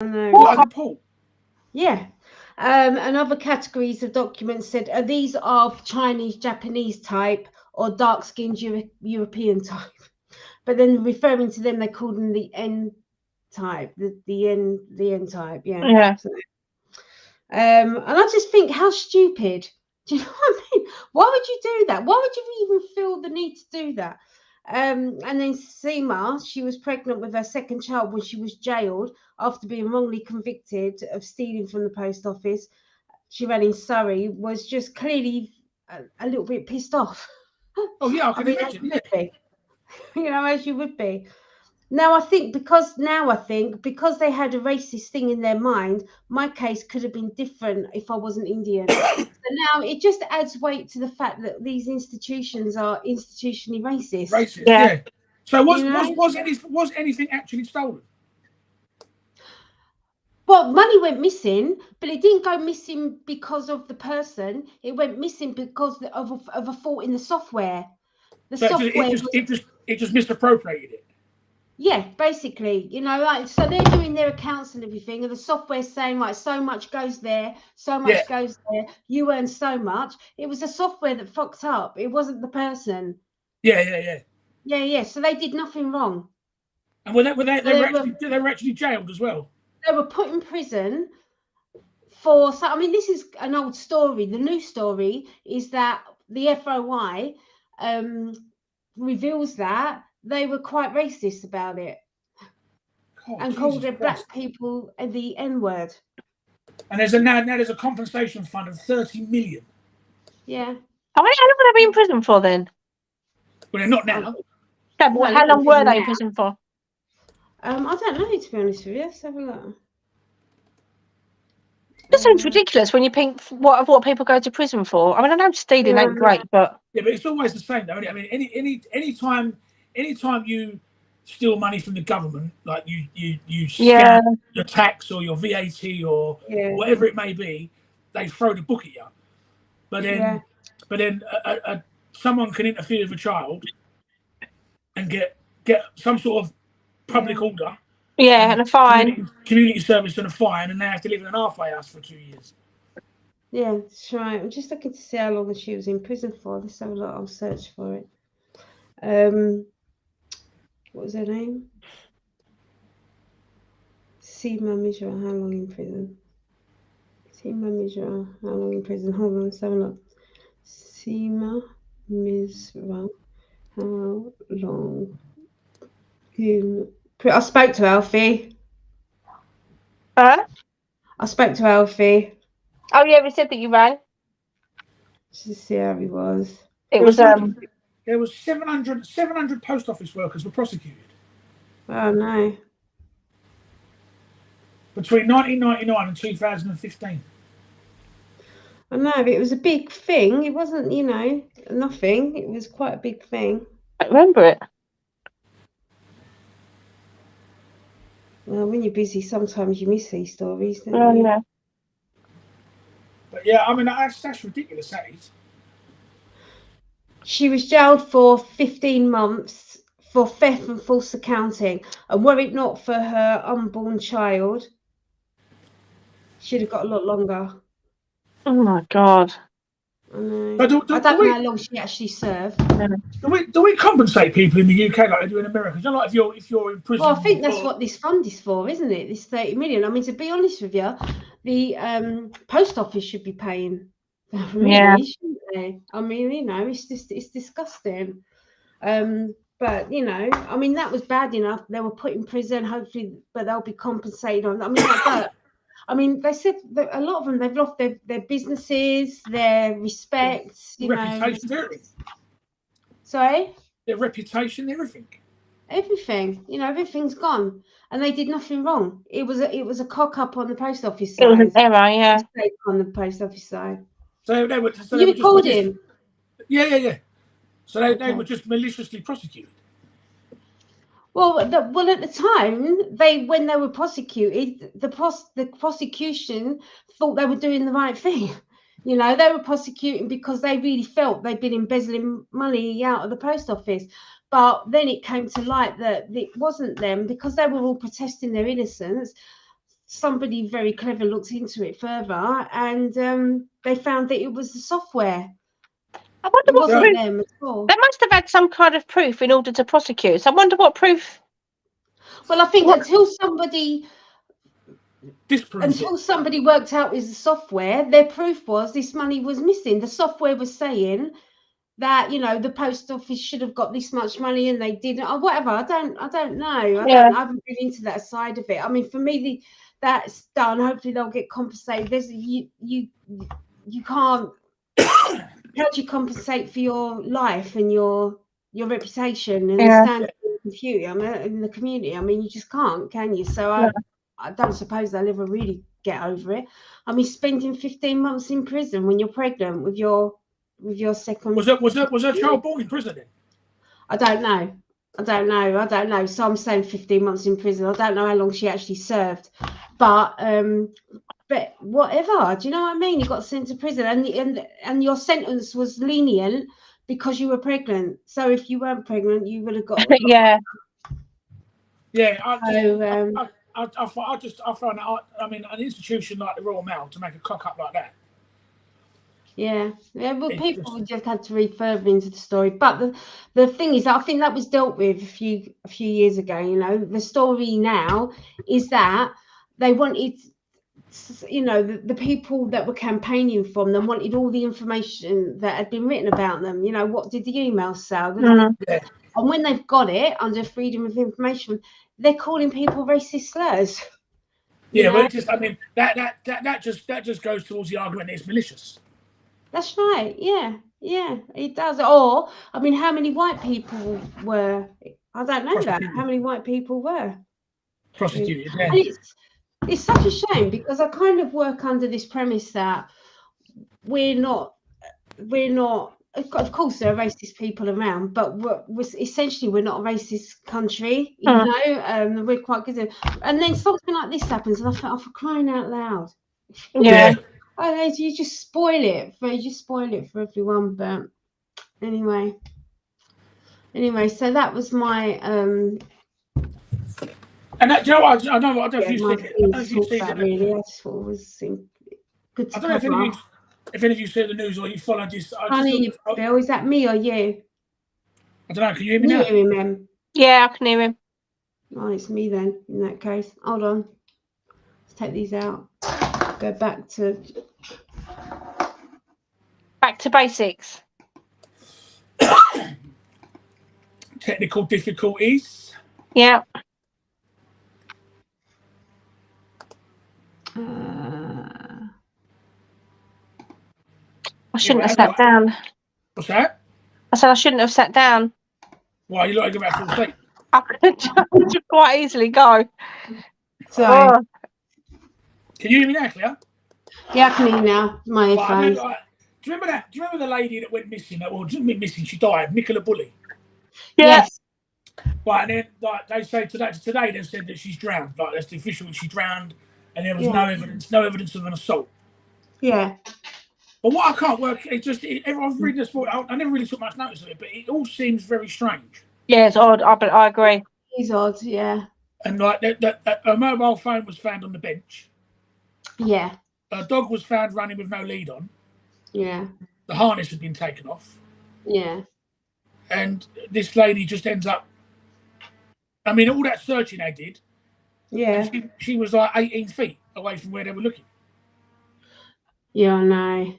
I know. Like a pool. Yeah. And other categories of documents said these are Chinese, Japanese type or dark-skinned European type. But then referring to them, they called them the N type, the N type. Yeah. Yeah. So, and I just think, how stupid. Do you know what I mean? Why would you do that? Why would you even feel the need to do that? And then Seema, she was pregnant with her second child when she was jailed after being wrongly convicted of stealing from the post office. She ran in Surrey, was just clearly a little bit pissed off. Oh yeah, I I can mean, as imagine. you Yeah. would be, as you would be. Now I think because they had a racist thing in their mind, my case could have been different if I wasn't Indian. So now it just adds weight to the fact that these institutions are institutionally racist. Racist. Yeah. Yeah. So You know, was anything actually stolen? well, money went missing, but it didn't go missing because of the person. It went missing because of a fault in the software. The So software was, it just misappropriated it. yeah, basically, like, so they're doing their accounts and everything, and the software's saying, right, so much goes there, so Yeah. much goes there, you earn so much. It was the software that fucked up. It wasn't the person. Yeah, yeah, yeah. Yeah. So they did nothing wrong. And they were actually jailed as well. They were put in prison for. So I mean, this is an old story. The new story is that the FOI reveals that they were quite racist about it. Oh, And Jesus called their Christ. black people the N-word. And now there's a compensation fund of 30 million. Yeah. How long would they be in prison for then? Well, they're not now. Yeah, but how long were they in prison for? I don't know, to be honest with you. Let's have a look. That sounds ridiculous when you think what people go to prison for. I mean, I know stealing ain't great, but yeah, but it's always the same though. I mean, any time you steal money from the government, like you scam your tax or your VAT or whatever it may be, they throw the book at you. But then someone can interfere with a child and get some sort of public order. Yeah, and a fine. Community service and a fine, and they have to live in an halfway house for 2 years. Yeah, that's right. I'm just looking to see how long she was in prison for. Let's have a look. I'll search for it. What was her name? Seema Misra, how long in prison? Seema Misra, how long in prison? Hold on, let's have a look. Seema Misra, how long in... I spoke to Alfie. Huh? I spoke to Alfie. Oh yeah, we said that you rang. Just to see how he was. It was there was 700 post office workers were prosecuted. Oh no. Between 1999 and 2015. I know, but it was a big thing. It wasn't, nothing. It was quite a big thing. I remember it. Well, when you're busy, sometimes you miss these stories, don't you? Yeah. But yeah, I mean, that's ridiculous, that is. She was jailed for 15 months for theft and false accounting. And were it not for her unborn child, she'd have got a lot longer. Oh my God. I know. I don't know how long she actually served. Do we compensate people in the UK like they do in America? You know, like if you're in prison. Well, I think that's what this fund is for, isn't it? This 30 million. I mean, to be honest with you, the post office should be paying. Really, shouldn't they? I mean, it's disgusting. But I mean, that was bad enough. They were put in prison, hopefully, but they'll be compensated on. I mean, like that. I mean, they said that a lot of them, they've lost their businesses, their respect, reputation, everything. Sorry? Their reputation, everything. Everything. Everything's gone. And they did nothing wrong. It was a cock up on the post office side. It was an error, yeah. On the post office side. So they were. You recording? Yeah. So they were just maliciously prosecuted. Well, at the time, when they were prosecuted, the prosecution thought they were doing the right thing. They were prosecuting because they really felt they'd been embezzling money out of the post office. But then it came to light that it wasn't them, because they were all protesting their innocence. somebody very clever looked into it further, and they found that it was the software. I wonder what wasn't proof. them at all. They must have had some kind of proof in order to prosecute. So I wonder what proof. Well, I think until somebody disproves somebody worked out with the software, their proof was this money was missing. The software was saying that, you know, the post office should have got this much money and they didn't, or whatever. I don't know. I haven't been into that side of it. I mean, for me, that's done. Hopefully they'll get compensated. There's you can't. How do you compensate for your life and your reputation and the standard in the community? I mean, you just can't, can you? So I don't suppose they'll ever really get over it. I mean, spending 15 months in prison when you're pregnant with your second. Was her child born in prison then? I don't know. So I'm saying 15 months in prison. I don't know how long she actually served, but whatever. Do you know what I mean? You got sent to prison, and your sentence was lenient because you were pregnant. So if you weren't pregnant, you would have got I find that, I mean, an institution like the Royal Mail to make a cock up like that. Yeah. Well, people just had to read further into the story. But the thing is, I think that was dealt with a few years ago. You know, the story now is that they wanted, you know, the people that were campaigning from them wanted all the information that had been written about them. You know, what did the emails say? And when they've got it under freedom of information, they're calling people racist slurs. Yeah, well, I mean, that just goes towards the argument that it's malicious. That's right. Yeah, it does. Or, I mean, how many white people were? I don't know that. How many white people were prosecuted? Yeah. And it's such a shame because I kind of work under this premise that we're not. Of course, there are racist people around, but essentially we're not a racist country. You know, we're quite good. And then something like this happens, and I thought, for crying out loud. Yeah. You just spoil it for everyone. But anyway, so that was my and that, you know what, I don't know if you've seen it. Really, I just thought it was good to I don't know if any of you see the news or you followed this. Bill, is that me or you? I don't know. Can you hear me now? Can you hear him? Yeah, I can hear him. Oh, it's me then. In that case, hold on. Let's take these out. Go back to basics. Technical difficulties. Yeah. I shouldn't have sat down. What's that? I said I shouldn't have sat down. Why, you like to go back to the sleep? I could quite easily go. Sorry. Can you hear me now, Claire? Yeah, I can hear you now. My earphones. Do you remember the lady that went missing? Well, didn't went missing. She died. Nicola Bully. Yes. Right, and then they say today they said that she's drowned. Like that's the official. She drowned, and there was no evidence of an assault. Yeah. But what I can't work, everyone's reading this story. I never really took much notice of it, but it all seems very strange. Yeah, it's odd. I agree. It's odd, yeah. And like a mobile phone was found on the bench. Yeah. A dog was found running with no lead on. Yeah. The harness had been taken off. Yeah. And this lady just ends up. I mean, all that searching they did. Yeah. She was like 18 feet away from where they were looking. Yeah, I know.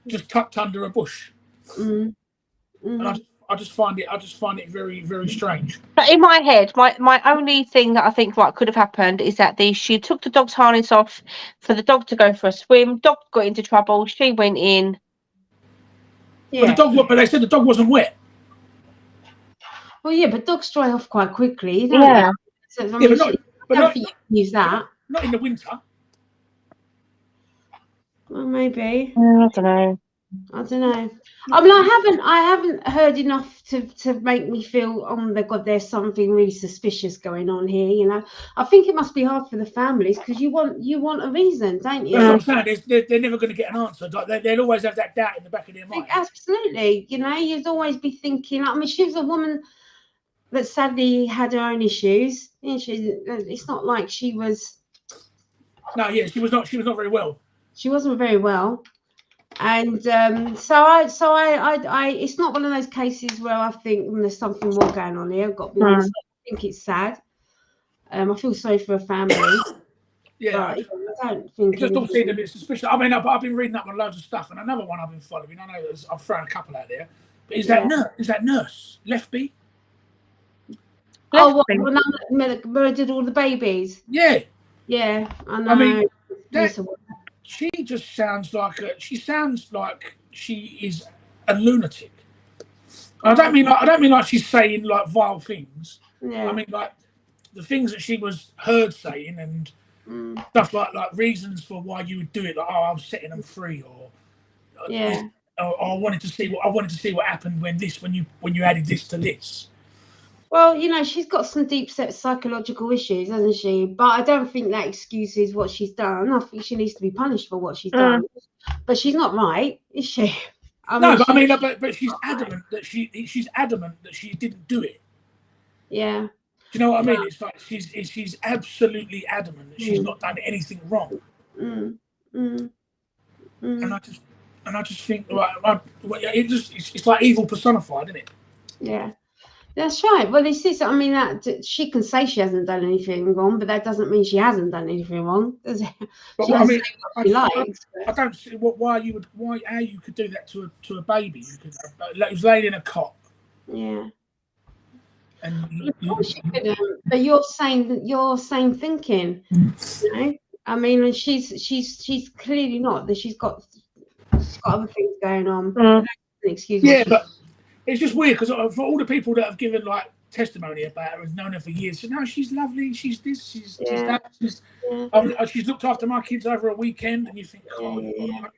Just tucked under a bush. And I just find it very, very strange. But in my head, my only thing that I think could have happened is that she took the dog's harness off for the dog to go for a swim. Dog got into trouble. She went in. Yeah. But they said the dog wasn't wet. Well, yeah, but dogs dry off quite quickly, don't they? So, I mean, but not use that. Not in the winter. Well, maybe. I don't know. I mean, I haven't heard enough to make me feel, oh my God, there's something really suspicious going on here. You know, I think it must be hard for the families because you want a reason, don't you? That's what I'm saying. They're never going to get an answer. Like they'll always have that doubt in the back of their mind. Absolutely. You know, you'd always be thinking. I mean, she was a woman that sadly had her own issues. It's not like she was No, yeah, she was not very well. She wasn't very well. And so I it's not one of those cases where I think there's something more going on here. I've got to be honest. I think it's sad. I feel sorry for her family. Yeah, but I don't think it just all seemed a bit suspicious. I mean, I've been reading up on loads of stuff, and another one I've been following. I know I've thrown a couple out there, but is that nurse Lefty? Oh, what? Murdered all the babies. Yeah. Yeah, I know. I mean, she just sounds like she is a lunatic. I don't mean like she's saying like vile things. Yeah. I mean like the things that she was heard saying and stuff like reasons for why you would do it. Like, oh, I was setting them free, or I wanted to see what happened when you added this to this. Well, you know, she's got some deep-set psychological issues, hasn't she? But I don't think that excuses what she's done. I think she needs to be punished for what she's done. But she's not right, is she? But she's adamant that she didn't do it. Yeah. Do you know what I mean? It's like she's absolutely adamant that she's not done anything wrong. And I just think it's like evil personified, isn't it? Yeah. That's right. Well, this is. I mean, that she can say she hasn't done anything wrong, but that doesn't mean she hasn't done anything wrong, does it? But I mean, I don't see how you could do that to a baby. You could. It was laid in a cot. Yeah. And but you're same thinking. You know? I mean, and she's clearly not. That she's got other things going on. Excuse me. Yeah, but. It's just weird because for all the people that have given like testimony about her and known her for years, so now she's lovely, she's this, she's that, she's looked after my kids over a weekend, and you think,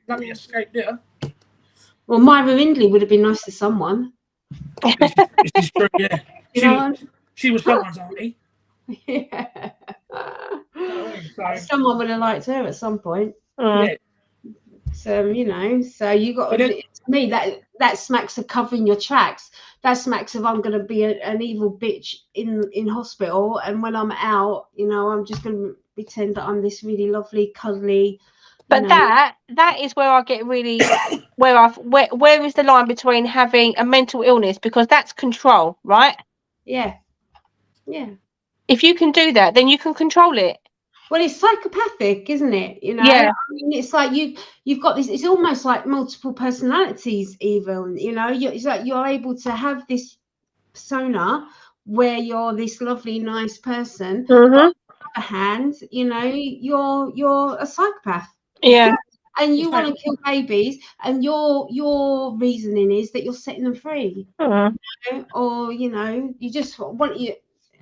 bloody escape there. Well, Myra Hindley would have been nice to someone. This is true, yeah. She was someone's auntie. Yeah. So, someone would have liked her at some point. Yeah. So you know, so you got to me that smacks of covering your tracks. That smacks of I'm going to be an evil bitch in hospital, and when I'm out, you know, I'm just going to pretend that I'm this really lovely, cuddly. But that is where I get really where is the line between having a mental illness, because that's control, right? Yeah. If you can do that, then you can control it. Well, it's psychopathic, isn't it? You know, yeah. I mean, it's like you've got this. It's almost like multiple personalities, even. You know, it's like you're able to have this persona where you're this lovely, nice person. But on the other hand, you know, you're a psychopath. Yeah. And you want to kill babies, and your reasoning is that you're setting them free, you know? Or you know, you just want you,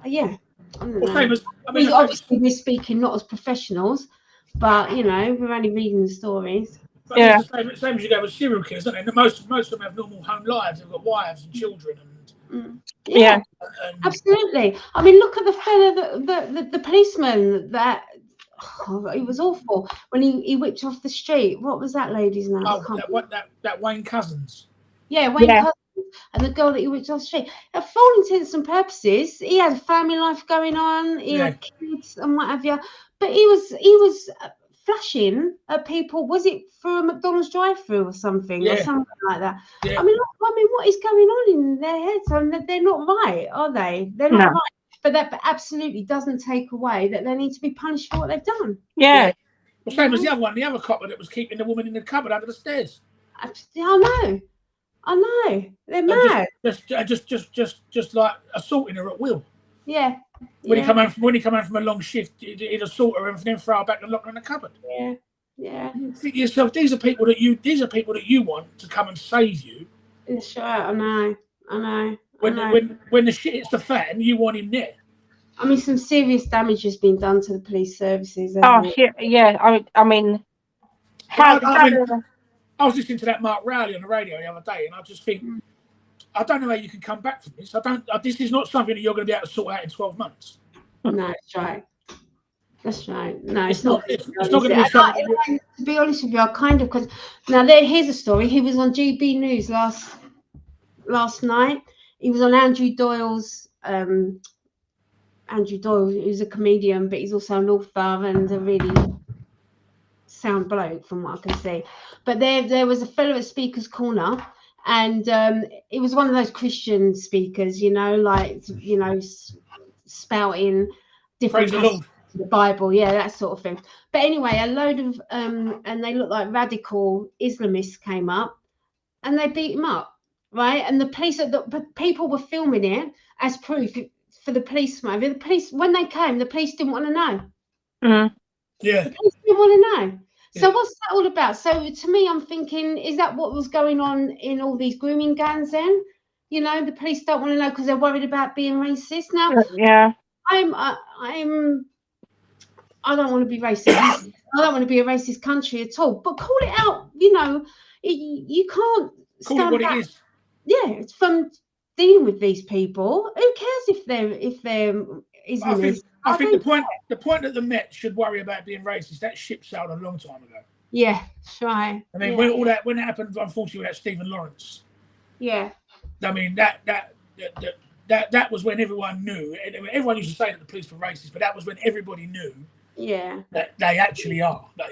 yeah. Obviously, we're speaking not as professionals, but you know, we're only reading the stories. But it's the same as you go with serial killers, don't they? Most of them have normal home lives. They've got wives and children, and absolutely. I mean, look at the fella, the policeman that. Oh, it was awful when he whipped off the street. What was that lady's name? That Wayne Cousins. Yeah, Wayne Cousins. And the girl that he whipped off the street. For all intents and purposes, he had a family life going on. He had kids and what have you. But he was flashing at people. Was it through a McDonald's drive-through or something, or something like that? Yeah. I mean, what is going on in their heads? I mean, they're not right, are they? They're not right. But that absolutely doesn't take away that they need to be punished for what they've done. Yeah. Well, same as the other copper that was keeping the woman in the cupboard under the stairs. I know. They're mad. Just like assaulting her at will. Yeah. When he come home from a long shift, he'd assault her and then throw her back and lock her in the cupboard. Yeah. You think to yourself, these are people that you want to come and save you. That's right. I know. When the shit hits the fan, you want him there. I mean, some serious damage has been done to the police services. Yeah. I mean, I was listening to that Mark Rowley on the radio the other day, and I just think, I don't know how you can come back from this. This is not something that you're going to be able to sort out in 12 months. No, that's right. No, it's not. It's not going to be something. To be honest with you, I kind of, because now here's a story. He was on GB News last night. He was on Andrew Doyle's. Andrew Doyle, who's a comedian, but he's also an author and a really sound bloke from what I can see. But there was a fellow at Speaker's Corner, and it was one of those Christian speakers, like spouting different passages of the Bible, that sort of thing. But anyway, a load of and they looked like radical Islamists came up, and they beat him up, right? And the police, people were filming it as proof for the police. The police, when they came, the police didn't want to know. Yeah, the police didn't want to know. So what's that all about? So to me, I'm thinking, is that what was going on in all these grooming gangs then? The police don't want to know because they're worried about being racist. Now, I don't want to be racist. I don't want to be a racist country at all. But call it out. You can't call it what it is. Yeah, it's from dealing with these people. Who cares if they're Islamists? I think the point that the Met should worry about being racist, that ship sailed a long time ago. Yeah, that's right. I mean, when it happened, unfortunately, with that Stephen Lawrence. Yeah. I mean, that was when everyone knew. Everyone used to say that the police were racist, but that was when everybody knew. Yeah. That they actually are. That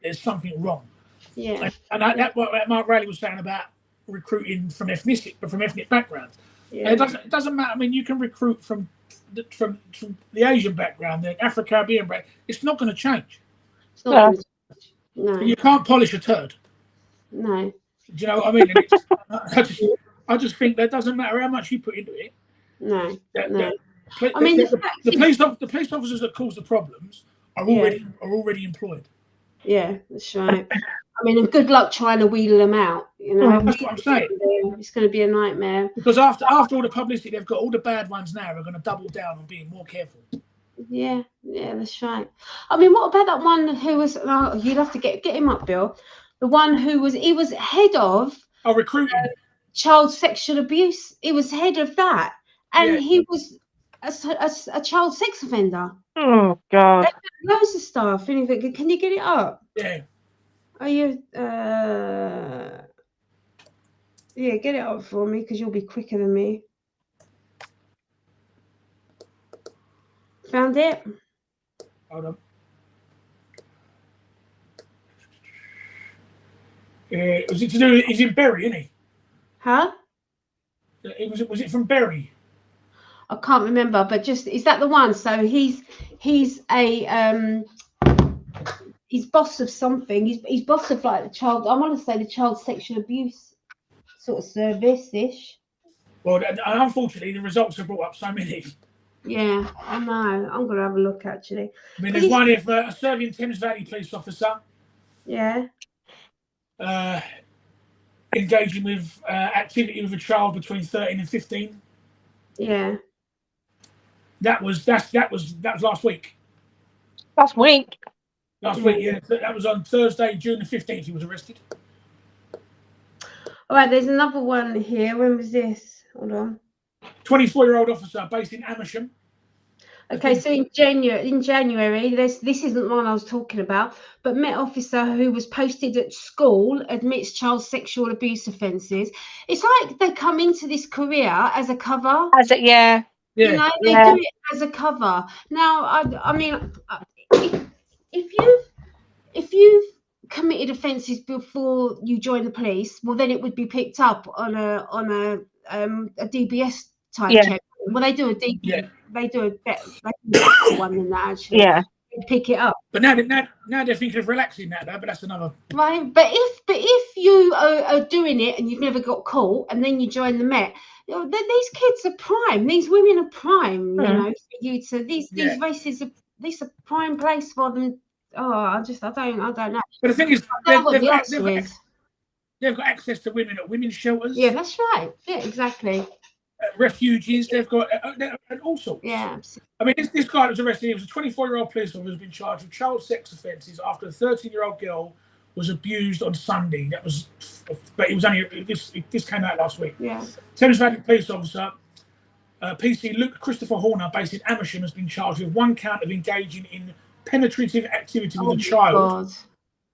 there's something wrong. Yeah. And that what Mark Raleigh was saying about recruiting from ethnic backgrounds. Yeah. It doesn't matter. I mean, you can recruit from the Asian background, the Afro-Caribbean background. It's not going to change. It's not going to change. No. You can't polish a turd. No. Do you know what I mean? I just think that doesn't matter how much you put into it. No. The police officers that cause the problems are already employed. Yeah, that's right. I mean, and good luck trying to wheedle them out. That's what I'm saying. It's going to be a nightmare. Because after all the publicity, they've got all the bad ones now. Are going to double down on being more careful. Yeah, that's right. I mean, what about that one who was? Oh, you'd have to get him up, Bill. The one who was head of recruiting child sexual abuse. He was head of that, and he was a child sex offender. Oh God! Loads of stuff. Can you get it up? Yeah. Are you? Yeah, get it up for me because you'll be quicker than me. Found it? Hold on. Was it to do? He's in Bury, isn't he? Huh? Was it from Bury? I can't remember, but is that the one? So he's a he's boss of something. He's boss of like the child. I want to say the child sexual abuse sort of service-ish. Well, unfortunately, the results have brought up so many. Yeah, I know. I'm gonna have a look actually. I mean, there's one of a Servian Thames Valley police officer. Yeah. Engaging with activity with a child between 13 and 15. Yeah. That was last week. Last week. Last week, yeah. That was on Thursday, June the 15th. He was arrested. All right, there's another one here. When was this? Hold on. 24-year-old officer based in Amersham. Okay, so in January, this isn't the one I was talking about, but Met officer who was posted at school admits child sexual abuse offences. It's like they come into this career as a cover. Yeah. You know, they do it as a cover. Now, I mean, if you've committed offences before you join the police, well, then it would be picked up on a DBS type check. Well, they do a DBS. Yeah. They do a better one than that actually. Yeah. They pick it up. But now they're thinking of relaxing that though. But that's another. Right. But if you are doing it and you've never got caught, and then you join the Met, these kids are prime. These women are prime. You know, for you to these races are a prime place for them. Oh, I don't know. But the thing is, they've got access to women at women's shelters. Yeah, that's right. Yeah, exactly. Refugees, they've got all sorts. Yeah, absolutely. I mean, this guy that was arrested, he was a 24-year-old police officer who's been charged with child sex offences after a 13-year-old girl was abused on Sunday. But it was only this came out last week. Yeah. Thames Valley police officer PC Luke Christopher Horner, based in Amersham, has been charged with one count of engaging in penetrative activity with a child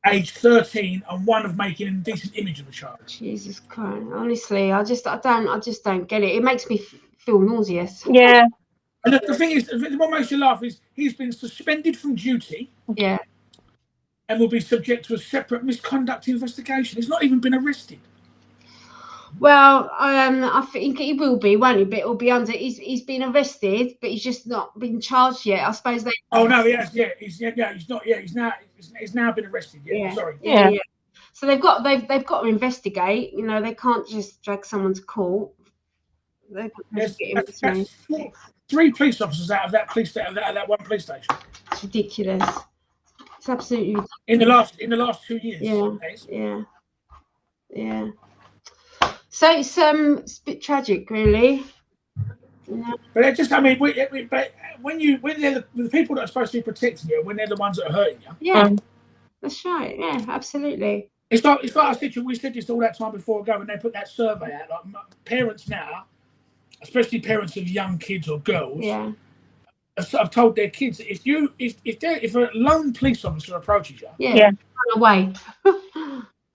aged 13 and one of making an indecent image of a child. Jesus Christ! Honestly, I just don't get it. It makes me feel nauseous. Yeah. And the thing is, what makes you laugh is he's been suspended from duty. Yeah. and will be subject to a separate misconduct investigation. He's not even been arrested. Well, I think he will be, won't he? But it'll be under. He's been arrested, but he's just not been charged yet. I suppose they. Oh no, he has. Yeah, he's not. Yeah, he's now been arrested. Yeah. Sorry. Yeah. So they've got to investigate. You know, they can't just drag someone to court. That's 3 police officers out of that one police station. It's ridiculous. It's absolutely ridiculous. In the last 2 years. Yeah. So it's a bit tragic, really. Yeah. But it just, I mean, but when they're the people that are supposed to be protecting you, when they're the ones that are hurting you. Yeah, that's right. Yeah, absolutely. It's like I said, we said this all that time before ago when they put that survey out. Like parents now, especially parents of young kids or girls, have told their kids that if a lone police officer approaches you, run away.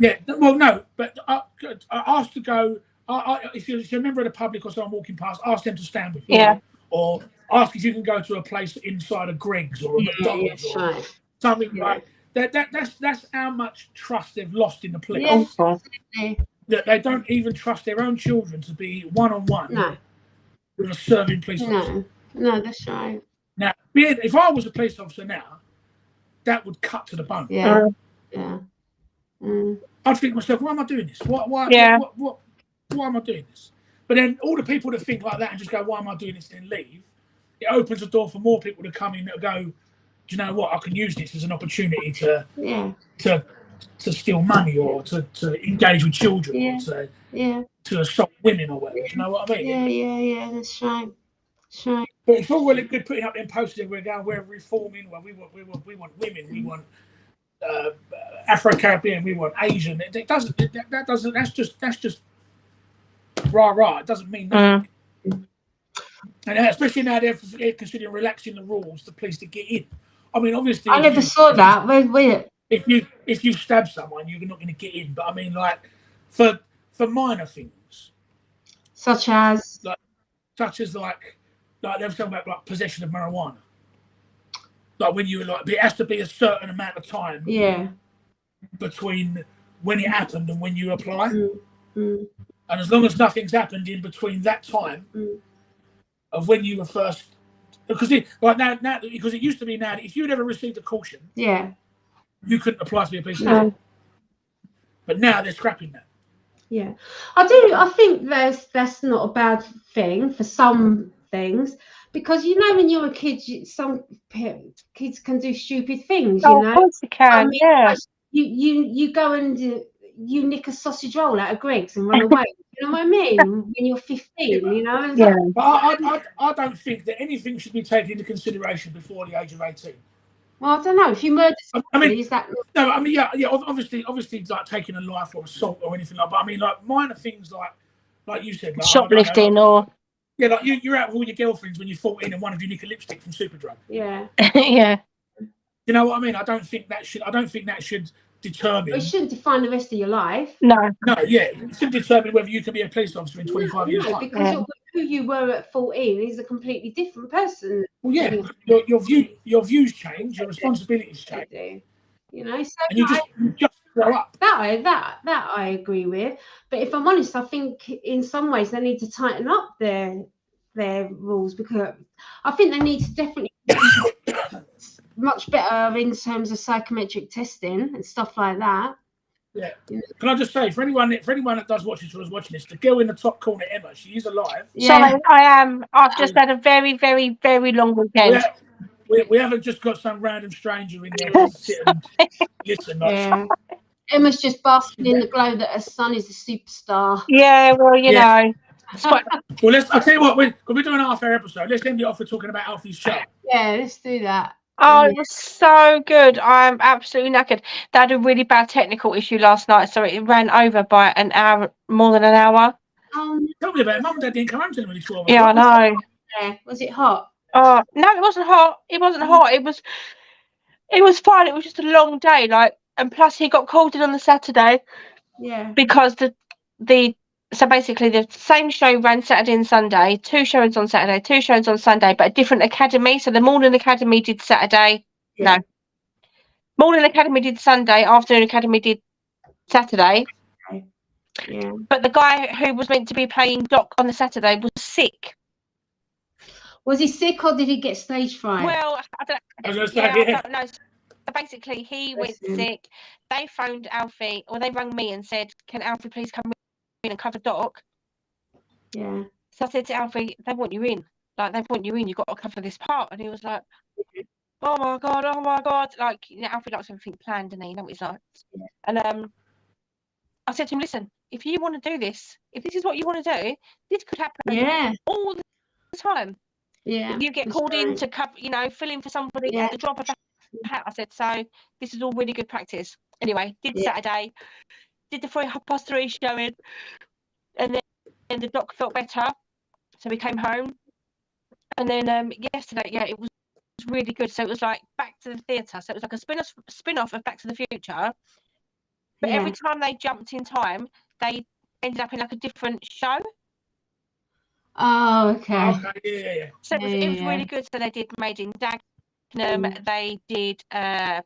Yeah, well, no, but I asked to go. If you're a member of the public or someone walking past, ask them to stand with you. Yeah. Or ask if you can go to a place inside a Greggs or a McDonald's or something like that. That's how much trust they've lost in the police. Yeah, that they don't even trust their own children to be one-on-one with a serving police officer. No, that's right. Now, if I was a police officer now, that would cut to the bone. Yeah. I'd think to myself, why am I doing this? Why am I doing this? But then all the people that think like that and just go, why am I doing this, and then leave, it opens the door for more people to come in that go, do you know what, I can use this as an opportunity to steal money or to engage with children or to assault women or whatever. Do you know what I mean? Yeah, that's right. But it's all well and good putting up them posters where we're reforming. Well, we want women. We want Afro-Caribbean. We want Asian. That's just rah. It doesn't mean nothing. And especially now they're considering relaxing the rules for police to get in. I mean, obviously, I never saw that. Where? If you stab someone, you're not going to get in. But I mean, like for minor things, such as they're talking about like possession of marijuana. Like when you it has to be a certain amount of time. Between when it happened and when you apply. And as long as nothing's happened in between that time of when you were first, because it used to be now that if you'd ever received a caution, you couldn't apply to be a police officer. But now they're scrapping that. Yeah, I think that's not a bad thing for some things, because you know when you're a kid, some kids can do stupid things. You know, of course they can. I mean, you go and you nick a sausage roll out of Greggs and run away. You know what I mean? When you're 15, you know. But I don't think that anything should be taken into consideration before the age of 18. Well, I don't know. If you murder somebody, is that? No, I mean, obviously, like taking a life or assault or anything like that. But I mean, like minor things like you said, like shoplifting or. Yeah, like you're out with all your girlfriends when you're 14 and one of you nick a lipstick from Superdrug. Yeah. You know what I mean? I don't think that should determine. It shouldn't define the rest of your life. No, it should determine whether you can be a police officer in 25 years. No, because who you were at 14 is a completely different person. Well, yeah, your views change, your responsibilities change. You know, so and you just grow up. That I agree with. But if I'm honest, I think in some ways they need to tighten up their rules, because I think they need to definitely much better in terms of psychometric testing and stuff like that. Yeah. Can I just say, for anyone that does watch this or is watching this, the girl in the top corner, Emma, she is alive. Yeah. So I am. I've just had a very, very, very long weekend. We haven't just got some random stranger in there to sit and listen. Emma's just basking in the glow that her son is a superstar. Yeah, well, you know. Well, I'll tell you what, we're doing a half-hour episode. Let's end it off with talking about Alfie's show. Yeah, let's do that. Oh, it was so good. I'm absolutely knackered. They had a really bad technical issue last night, so it ran over by an hour, more than an hour. Tell me about it. Mum and Dad didn't come home till nearly 12 o'clock. Yeah, I know. Yeah. Was it hot? Oh, no, it wasn't hot. It wasn't hot. It was fine. It was just a long day. And plus he got called in on the Saturday. Yeah. Because so basically the same show ran Saturday and Sunday, 2 shows on Saturday, 2 shows on Sunday, but a different academy. So the morning academy did Saturday. Morning Academy did Sunday, Afternoon Academy did Saturday. Okay. Yeah. But the guy who was meant to be playing Doc on the Saturday was sick. Was he sick or did he get stage fright? Well, I don't know. So basically, he went sick. They phoned Alfie, or they rang me and said, "Can Alfie please come in and cover Doc?" Yeah. So I said to Alfie, "They want you in. Like, they want you in. You've got to cover this part." And he was like, "Oh my god!" Like, you know, Alfie likes everything planned, and you know what he's like. Yeah. And I said to him, "Listen, if you want to do this, if this is what you want to do, this could happen all the time. Yeah. You get called in to cover, you know, fill in for somebody at the drop of a hat." I said, "So this is all really good practice." Anyway, did Saturday, did the 3:30 showing, and then the Doc felt better, so we came home. And then yesterday, it was really good. So it was like Back to the Theatre. So it was like a spin-off of Back to the Future. But every time they jumped in time, they ended up in like a different show. Oh, okay. Yeah. So it was really good. So they did Made in Dagenham, they did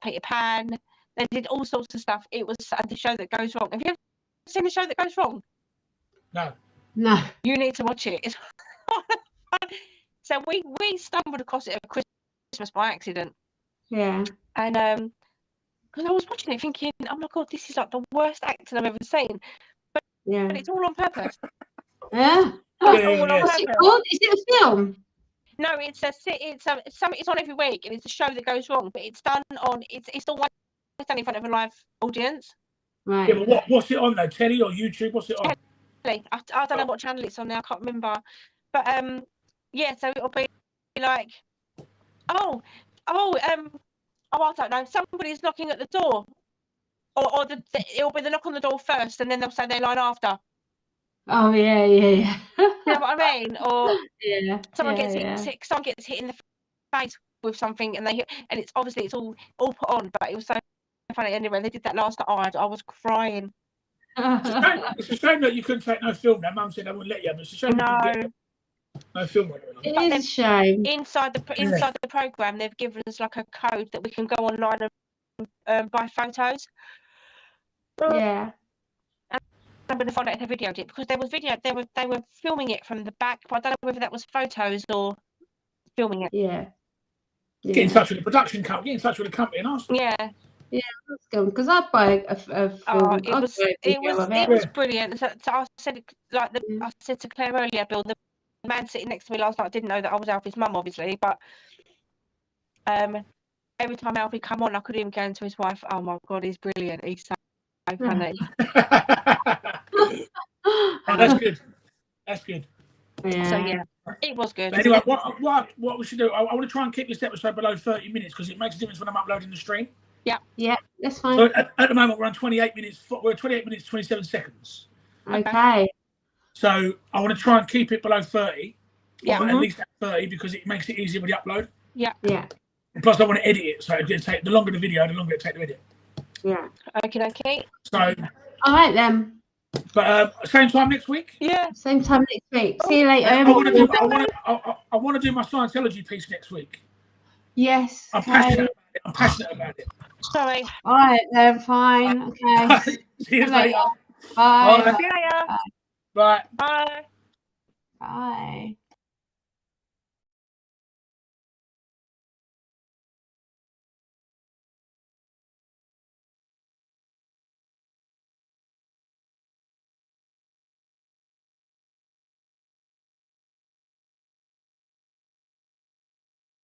Peter Pan, they did all sorts of stuff. It was the Show That Goes Wrong. Have you ever seen The Show That Goes Wrong? No. You need to watch it. It's so we stumbled across it at Christmas by accident. Yeah. And because I was watching it thinking, oh my god, this is like the worst acting I've ever seen. But it's all on purpose. Yeah. What's it called? Is it a film? No, it's on every week, and it's a show that goes wrong, but it's done on it's always done in front of a live audience. Right. Yeah, but what's it on though? Telly or YouTube? What's it on? Telly. I don't know what channel it's on now. I can't remember. But so it'll be like, I don't know. Somebody's knocking at the door, or it'll be the knock on the door first, and then they'll say their line after. Oh yeah. You know what I mean? Or someone gets hit in the face with something, and it's obviously it's all put on, but it was so funny. Anyway, they did that last night. I was crying. It's a shame that you couldn't take no film. Now, Mum said I wouldn't let you, but it's a shame you couldn't get no film. It is a shame. Inside the program, they've given us like a code that we can go online and buy photos. Yeah. I'm going to find out if they videoed it, because there was video. They were filming it from the back, but I don't know whether that was photos or filming it. Yeah. Yeah. Get in touch with the production company. Get in touch with the company and ask them. Yeah. Yeah, that's good, because I'd buy a film. Oh, it was brilliant. So I said, I said to Claire earlier, Bill, the man sitting next to me last night didn't know that I was Alfie's mum, obviously, but every time Alfie come on, I could hear him going to his wife, "Oh my God, he's brilliant. He's so funny." Oh, that's good. That's good. Yeah. So yeah, it was good. But anyway, what we should do? I want to try and keep this episode below 30 minutes because it makes a difference when I'm uploading the stream. Yeah. Yeah, that's fine. So at the moment we're on 28 minutes. We're 28 minutes 27 seconds. Okay. So I want to try and keep it below 30. Yeah. Or at least at 30 because it makes it easier with the upload. Yeah. Yeah. And plus I want to edit it, so it's take the longer the video, the longer it take to edit. Yeah. Okay. So. All right then. But same time next week. Yeah. Same time next week. See you later. I want to do my Scientology piece next week. Yes. I'm passionate about it. Sorry. All right then. Fine. Okay. See you later. Bye. See you later. Bye. Bye. Bye.